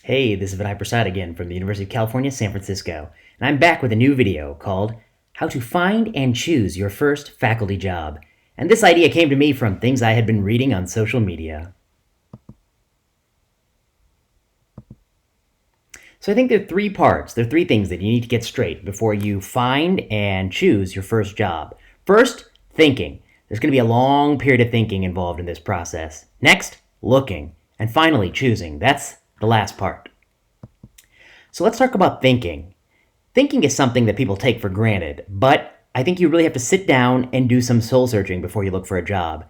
Hey, this is Vinay Prasad again from the University of California, San Francisco, and I'm back with a new video called How to Find and Choose Your First Faculty Job. And this idea came to me from things I had been reading on social media. So I think there are three parts, there are three things that you need to get straight before you find and choose your first job. First, thinking. There's going to be a long period of thinking involved in this process. Next, looking. And finally, choosing. That's the last part. So let's talk about thinking. Thinking is something that people take for granted, but I think you really have to sit down and do some soul searching before you look for a job.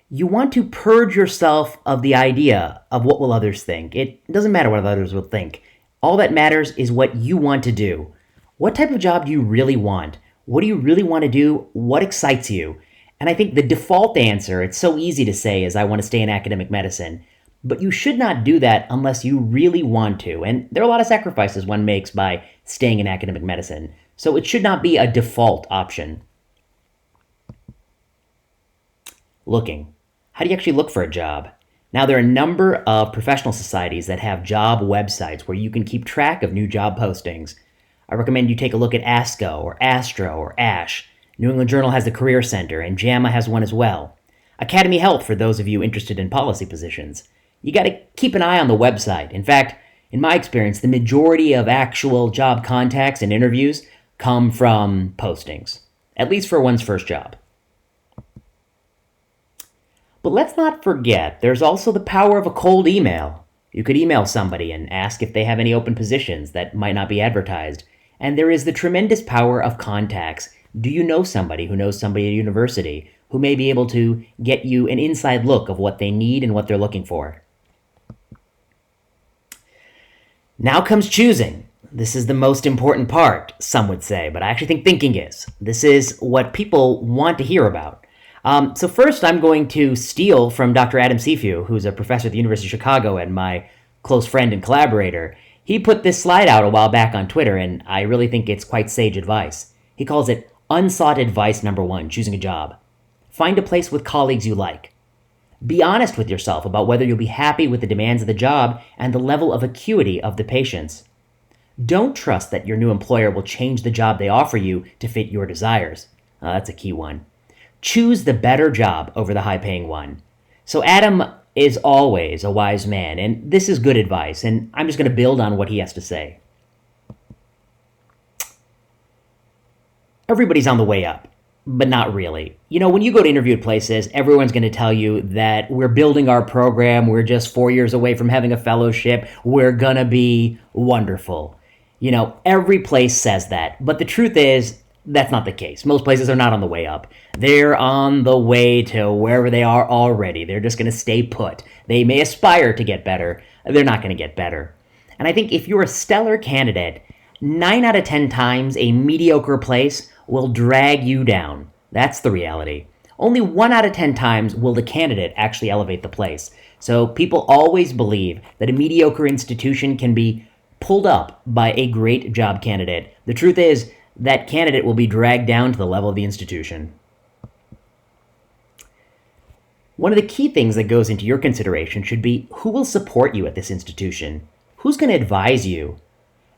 You want to purge yourself of the idea of what will others think. It doesn't matter what others will think. All that matters is what you want to do. What type of job do you really want? What do you really want to do? What excites you? And I think the default answer, it's so easy to say, is I want to stay in academic medicine. But you should not do that unless you really want to. And there are a lot of sacrifices one makes by staying in academic medicine. So it should not be a default option. Looking. How do you actually look for a job? Now, there are a number of professional societies that have job websites where you can keep track of new job postings. I recommend you take a look at ASCO or Astro or ASH. New England Journal has the Career Center, and JAMA has one as well. Academy Health for those of you interested in policy positions. You got to keep an eye on the website. In fact, in my experience, the majority of actual job contacts and interviews come from postings, at least for one's first job. But let's not forget, there's also the power of a cold email. You could email somebody and ask if they have any open positions that might not be advertised. And there is the tremendous power of contacts. Do you know somebody who knows somebody at a university who may be able to get you an inside look of what they need and what they're looking for? Now comes choosing. This is the most important part, some would say, but I actually think thinking is. This is what people want to hear about. So first, I'm going to steal from Dr. Adam Seafu, who's a professor at the University of Chicago and my close friend and collaborator. He put this slide out a while back on Twitter, and I really think it's quite sage advice. He calls it unsought advice number 1, choosing a job. Find a place with colleagues you like. Be honest with yourself about whether you'll be happy with the demands of the job and the level of acuity of the patients. Don't trust that your new employer will change the job they offer you to fit your desires. That's a key one. Choose the better job over the high-paying one. So Adam is always a wise man, and this is good advice, and I'm just going to build on what he has to say. Everybody's on the way up, but not really. You know, when you go to interview at places, everyone's going to tell you that we're building our program, we're just 4 years away from having a fellowship, we're going to be wonderful. You know, every place says that, but the truth is, that's not the case. Most places are not on the way up. They're on the way to wherever they are already. They're just going to stay put. They may aspire to get better. They're not going to get better. And I think if you're a stellar candidate, 9 out of 10 times a mediocre place will drag you down. That's the reality. Only 1 out of 10 times will the candidate actually elevate the place. So people always believe that a mediocre institution can be pulled up by a great job candidate. The truth is, that candidate will be dragged down to the level of the institution. One of the key things that goes into your consideration should be who will support you at this institution? Who's going to advise you?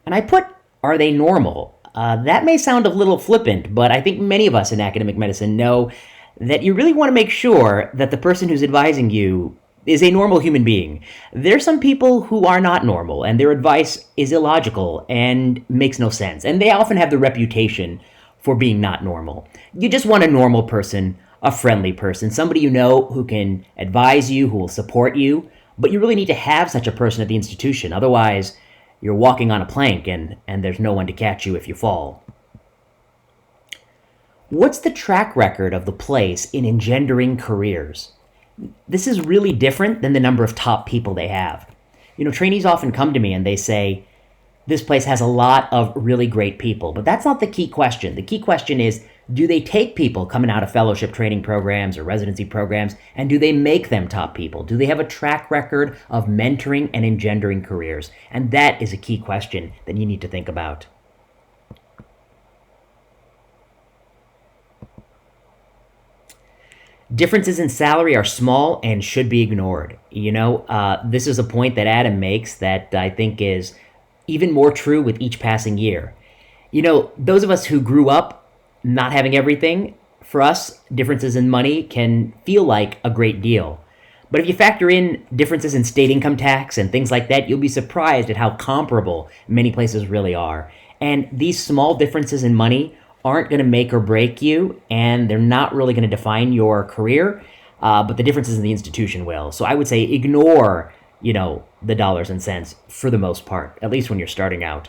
And I put, are they normal? That may sound a little flippant, but I think many of us in academic medicine know that you really want to make sure that the person who's advising you is a normal human being. There's some people who are not normal, and their advice is illogical and makes no sense. And they often have the reputation for being not normal. You just want a normal person, a friendly person, somebody you know who can advise you, who will support you. But you really need to have such a person at the institution. Otherwise, you're walking on a plank and there's no one to catch you if you fall. What's the track record of the place in engendering careers? This is really different than the number of top people they have. You know, trainees often come to me and they say, this place has a lot of really great people, but that's not the key question. The key question is, do they take people coming out of fellowship training programs or residency programs, and do they make them top people? Do they have a track record of mentoring and engendering careers? And that is a key question that you need to think about. Differences in salary are small and should be ignored. This is a point that Adam makes that I think is even more true with each passing year. Those of us who grew up not having everything, for us, differences in money can feel like a great deal. But if you factor in differences in state income tax and things like that, you'll be surprised at how comparable many places really are. And these small differences in money aren't going to make or break you, and they're not really going to define your career, but the differences in the institution will. So I would say ignore, the dollars and cents for the most part, at least when you're starting out.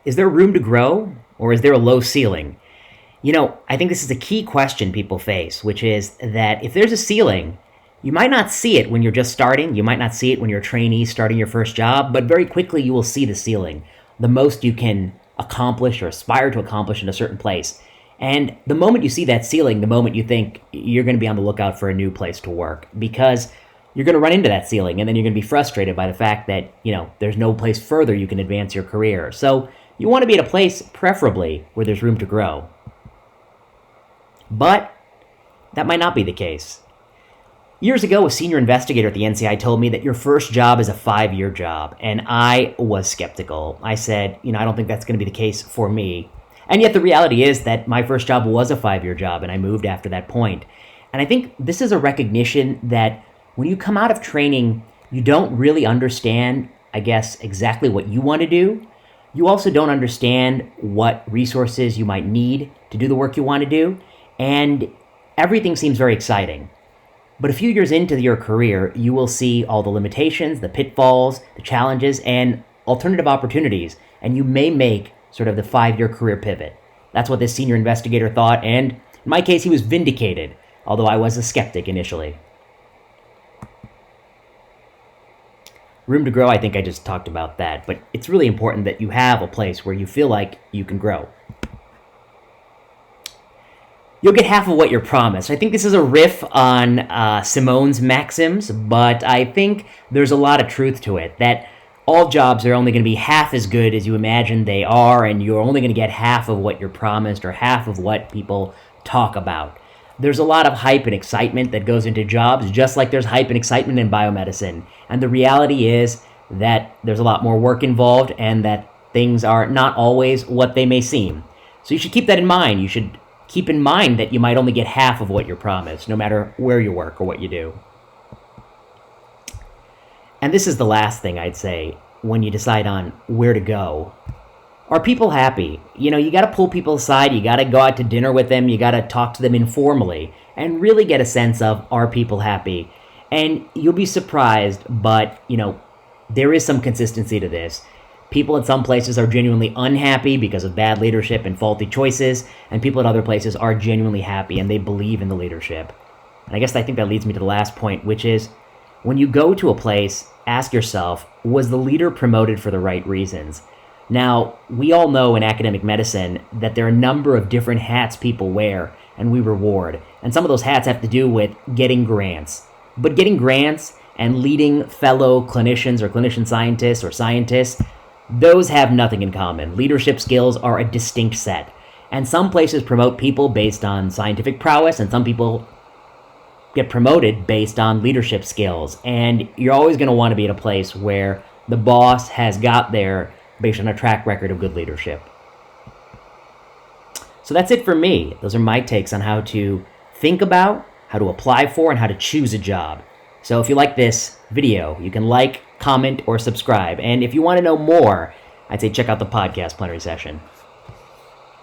Is there room to grow, or is there a low ceiling? I think this is a key question people face, which is that if there's a ceiling, you might not see it when you're just starting. You might not see it when you're a trainee starting your first job, but very quickly you will see the ceiling, the most you can accomplish or aspire to accomplish in a certain place. And the moment you see that ceiling, the moment you think you're going to be on the lookout for a new place to work, because you're going to run into that ceiling, and then you're going to be frustrated by the fact that, there's no place further you can advance your career. So you want to be at a place, preferably, where there's room to grow. But that might not be the case. Years ago, a senior investigator at the NCI told me that your first job is a 5-year job, and I was skeptical. I said, I don't think that's going to be the case for me. And yet the reality is that my first job was a 5-year job, and I moved after that point. And I think this is a recognition that when you come out of training, you don't really understand, exactly what you want to do. You also don't understand what resources you might need to do the work you want to do. And everything seems very exciting. But a few years into your career, you will see all the limitations, the pitfalls, the challenges, and alternative opportunities, and you may make sort of the 5-year career pivot. That's what this senior investigator thought, and in my case, he was vindicated, although I was a skeptic initially. Room to grow, I think I just talked about that, but it's really important that you have a place where you feel like you can grow. You'll get half of what you're promised. I think this is a riff on Simone's maxims, but I think there's a lot of truth to it, that all jobs are only going to be half as good as you imagine they are, and you're only going to get half of what you're promised or half of what people talk about. There's a lot of hype and excitement that goes into jobs, just like there's hype and excitement in biomedicine. And the reality is that there's a lot more work involved and that things are not always what they may seem. So you should keep that in mind. You should keep in mind that you might only get half of what you're promised, no matter where you work or what you do. And this is the last thing I'd say when you decide on where to go. Are people happy? You got to pull people aside. You got to go out to dinner with them. You got to talk to them informally and really get a sense of, are people happy? And you'll be surprised, but, there is some consistency to this. People in some places are genuinely unhappy because of bad leadership and faulty choices, and people in other places are genuinely happy and they believe in the leadership. And I think that leads me to the last point, which is when you go to a place, ask yourself, was the leader promoted for the right reasons? Now, we all know in academic medicine that there are a number of different hats people wear and we reward. And some of those hats have to do with getting grants. But getting grants and leading fellow clinicians or clinician scientists or scientists, those have nothing in common. Leadership skills are a distinct set. And some places promote people based on scientific prowess, and some people get promoted based on leadership skills. And you're always going to want to be at a place where the boss has got there based on a track record of good leadership. So that's it for me. Those are my takes on how to think about, how to apply for, and how to choose a job. So if you like this video, you can like, comment, or subscribe. And if you want to know more, I'd say check out the podcast Plenary session.